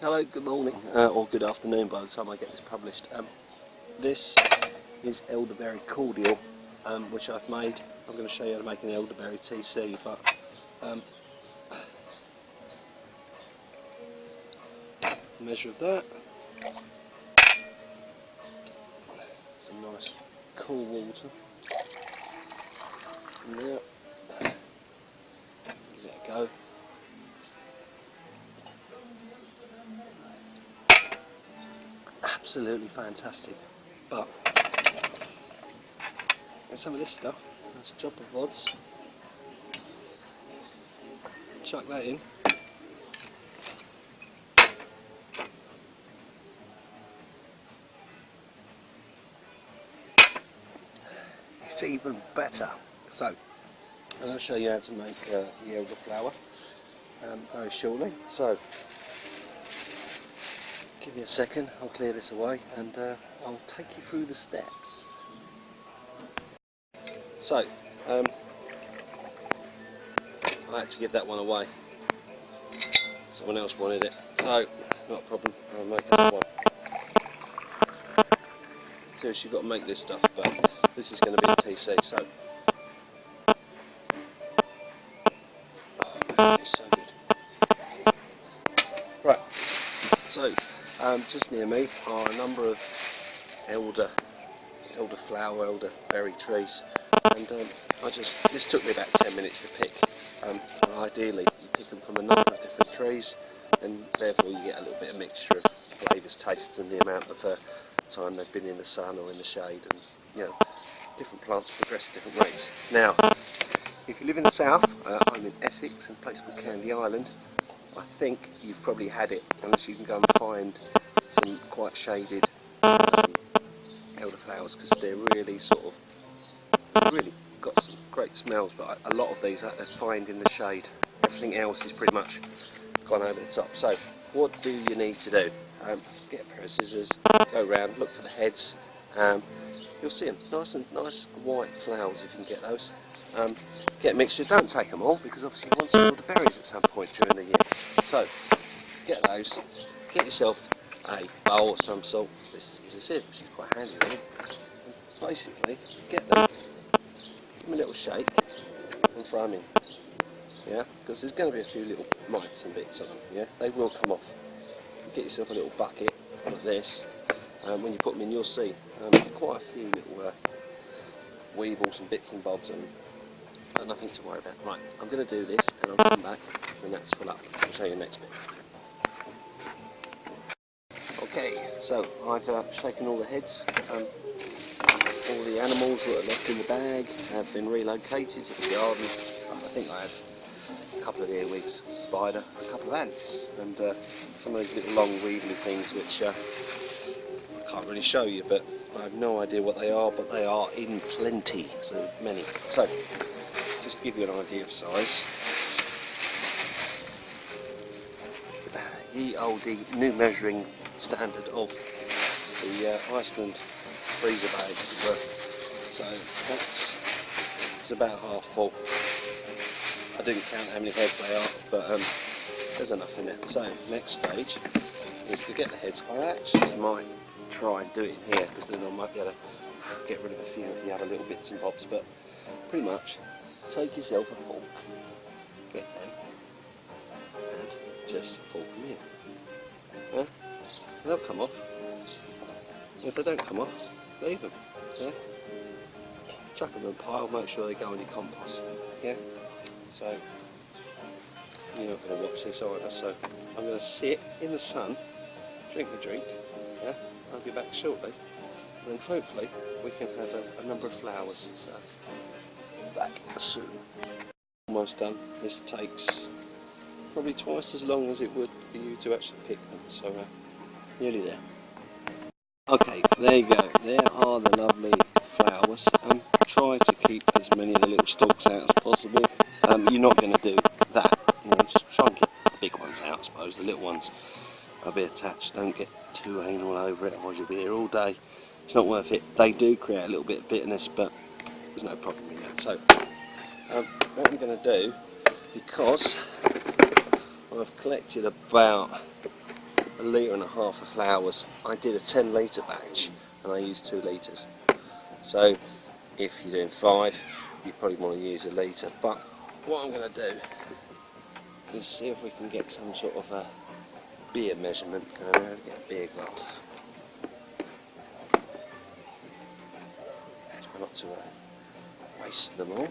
Hello, good morning, or good afternoon by the time I get this published. This is elderberry cordial, which I've made. I'm going to show you how to make an elderberry TC, but measure of that. Some nice cool water. And there. Give it a go. Absolutely fantastic, but and some of this stuff, that's a drop of vod's, chuck that in, it's even better. So I'm going to show you how to make the elderflower very shortly, so give me a second, I'll clear this away and I'll take you through the steps. So, I had to give that one away. Someone else wanted it, so not a problem, I'll make that one. Seriously, you've got to make this stuff, but this is going to be a TC, so. Oh man, it's so good. Right, so. Just near me are a number of elderflower, elderberry trees, and this took me about 10 minutes to pick. Ideally, you pick them from a number of different trees, and therefore you get a little bit of mixture of flavours, tastes, and the amount of time they've been in the sun or in the shade, and different plants progress at different rates. Now, if you live in the south, I'm in Essex, in a place called Candy Island. I think you've probably had it, unless you can go and find some quite shaded elderflowers, because they're really really got some great smells, but a lot of these I find in the shade. Everything else is pretty much gone over the top. So what do you need to do? Get a pair of scissors, go around, look for the heads. You'll see them, nice white flowers if you can get those. Get a mixture, don't take them all because obviously you want some elderberries at some point during the year. So get those, get yourself a bowl of some sort. This is a sieve, which is quite handy really. And basically get them, give them a little shake and throw them in. Yeah, because there's going to be a few little mites and bits on them, yeah, they will come off. You get yourself a little bucket like this, when you put them in you'll see quite a few little weevils and bits and bobs and nothing to worry about. Right, I'm going to do this and I'll come back when that's full up. I'll show you the next bit. Okay, so I've shaken all the heads. All the animals that are left in the bag have been relocated to the garden. I think I had a couple of earwigs, a spider, a couple of ants, and some of those little long weevily things which I can't really show you, but I have no idea what they are, but they are in plenty, so many. So, just to give you an idea of size, ye olde new measuring standard of the Iceland freezer bags, so it's about half full. I didn't count how many heads they are, but there's enough in there. So next stage is to get the heads. I actually might try and do it in here because then I might be able to get rid of a few of the other little bits and bobs, but pretty much take yourself a fork, get them and just fork them in. Yeah? They'll come off. If they don't come off, leave them. Yeah? Chuck them in a pile, make sure they go in your compost. Yeah? So you're not going to watch this either, so I'm going to sit in the sun, drink the drink. Yeah? I'll be back shortly, and then hopefully we can have a number of flowers. So back soon. Almost done. This takes probably twice as long as it would for you to actually pick them, so nearly there. Okay, there you go. There are the lovely flowers. Try to keep as many of the little stalks out as possible. You're not going to do that. Just try and get the big ones out, I suppose. The little ones are a bit attached. Don't get too anal over it, otherwise you'll be here all day. It's not worth it. They do create a little bit of bitterness, but there's no problem in that. So, what I'm going to do, because I've collected about 1.5 litre of flowers. I did a 10 litre batch and I used 2 litres. So if you're doing 5, you probably want to use a litre. But what I'm going to do is see if we can get some sort of a beer measurement. Can I now get a beer glass? Try not to waste them all.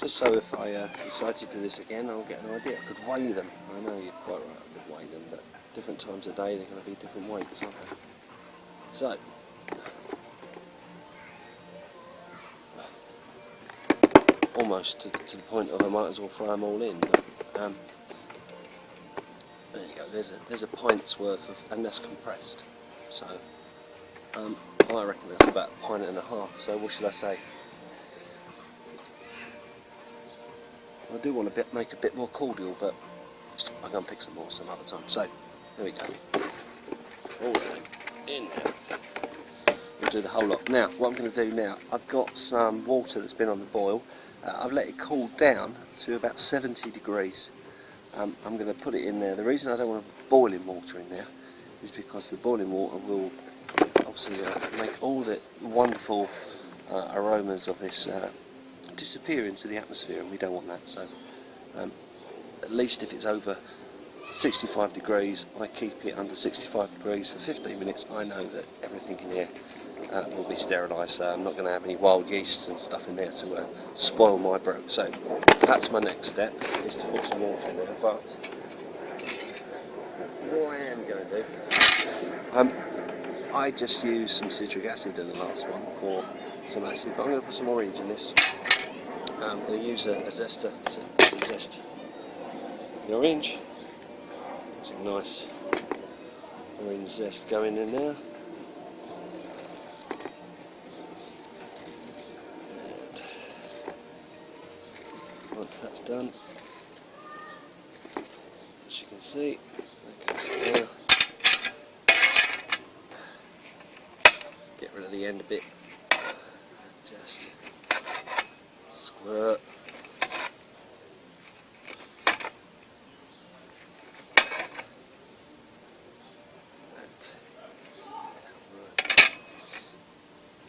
Just so if I decide to do this again, I'll get an idea. I could weigh them. I know you're quite right, I could weigh them, but different times of day they're going to be different weights, aren't they? So, almost to the point of I might as well throw them all in. But, there you go. There's a pint's worth of, and that's compressed. So, I reckon that's about 1.5 pints. So, what should I say? I do want to make a bit more cordial, but I'll go and pick some more some other time. So, there we go. All in there. We'll do the whole lot. Now, what I'm going to do now, I've got some water that's been on the boil. I've let it cool down to about 70 degrees. I'm going to put it in there. The reason I don't want boiling water in there is because the boiling water will obviously make all the wonderful aromas of this disappear into the atmosphere, and we don't want that. So at least if it's over 65 degrees, I keep it under 65 degrees for 15 minutes. I know that everything in here will be sterilised, so I'm not going to have any wild yeasts and stuff in there to spoil my brew. So that's my next step, is to put some water in there. But what I am going to do, I just used some citric acid in the last one for some acid, but I'm going to put some orange in this. I'm going to use a zester to zest the orange. Some nice orange zest going in there. And once that's done, as you can see, that goes there. Get rid of the end a bit. Just squirt.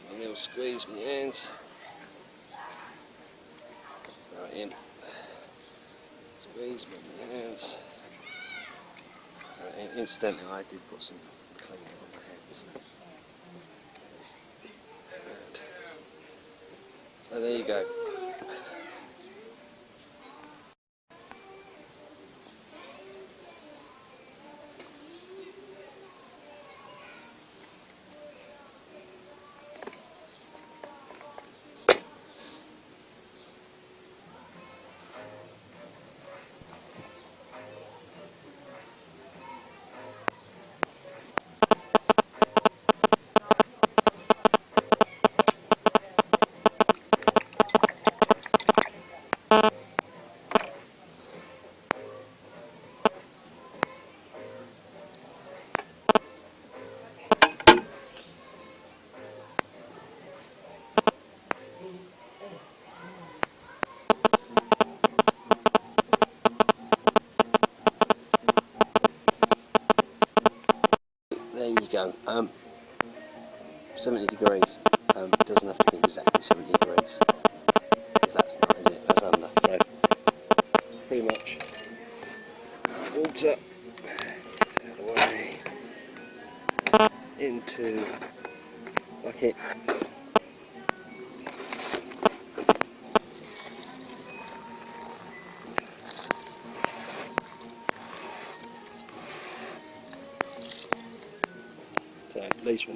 A little squeeze with your hands. Throw it in. Squeeze with your hands. Incidentally, I did put some cleaner on my hands. So there you go. There you go. 70 degrees. It doesn't have to be exactly 70 degrees, because that's not, is it? That's under. So pretty much water out of the way into bucket. So 1.5 litres.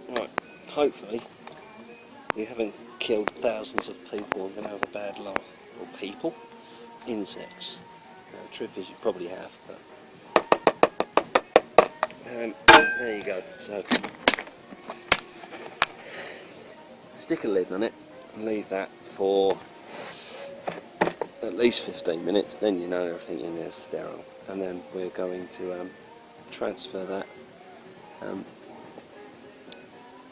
Right, hopefully you haven't killed thousands of people and going to have a bad life. Or people, insects. The truth is you probably have, but there you go. So stick a lid on it and leave that for at least 15 minutes, then you know everything in there is sterile. And then we're going to transfer that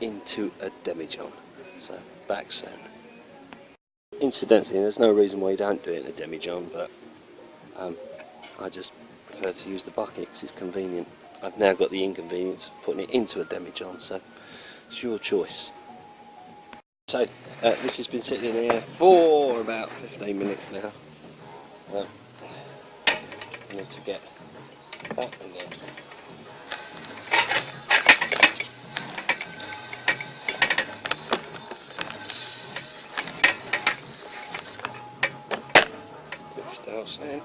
into a demijohn. So back soon. Incidentally, there's no reason why you don't do it in a demijohn, but I just prefer to use the bucket because it's convenient. I've now got the inconvenience of putting it into a demijohn, so it's your choice. So this has been sitting in here for about 15 minutes now. I need to get that in there. Which else then?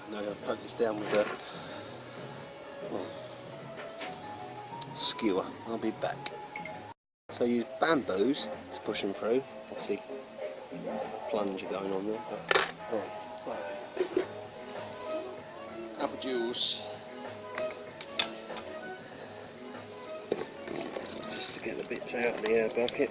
Now I'm going to poke this down with a skewer. I'll be back. So I use bamboos to push them through. See plunger going on there. So apple juice. Just to get the bits out of the air bucket.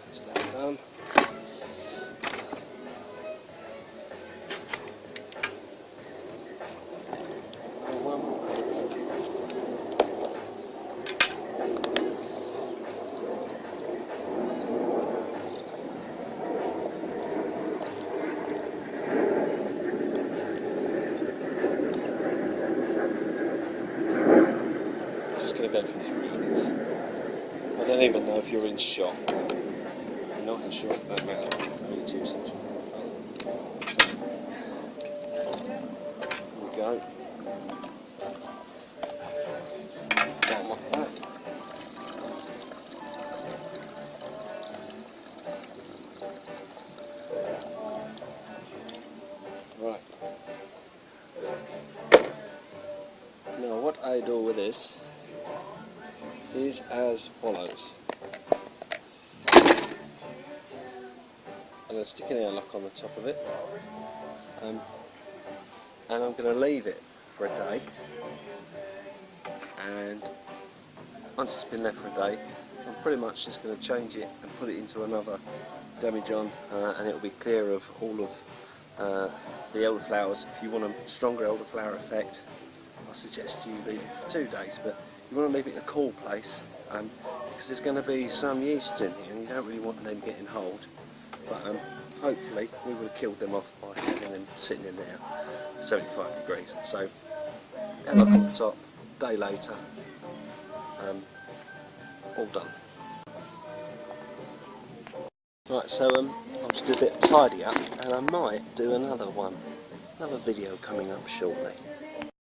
That's that done. Go for 3 minutes. I don't even know if you're in shot. If you're not in shot, that matters. Only 2 cents. There we go. Bottom off that. Right. Now what I do with this is as follows. And a stick an airlock on the top of it, and I'm going to leave it for a day, and once it's been left for a day I'm pretty much just going to change it and put it into another demijohn, and it will be clear of all of the elderflowers. If you want a stronger elderflower effect, I suggest you leave it for 2 days, but you want to leave it in a cool place, because there's going to be some yeasts in here and you don't really want them getting hold. But hopefully we would have killed them off by having them sitting in there at 75 degrees. So airlock on the top, day later, all done. Right, so I'll just do a bit of tidy up, and I might do another video coming up shortly.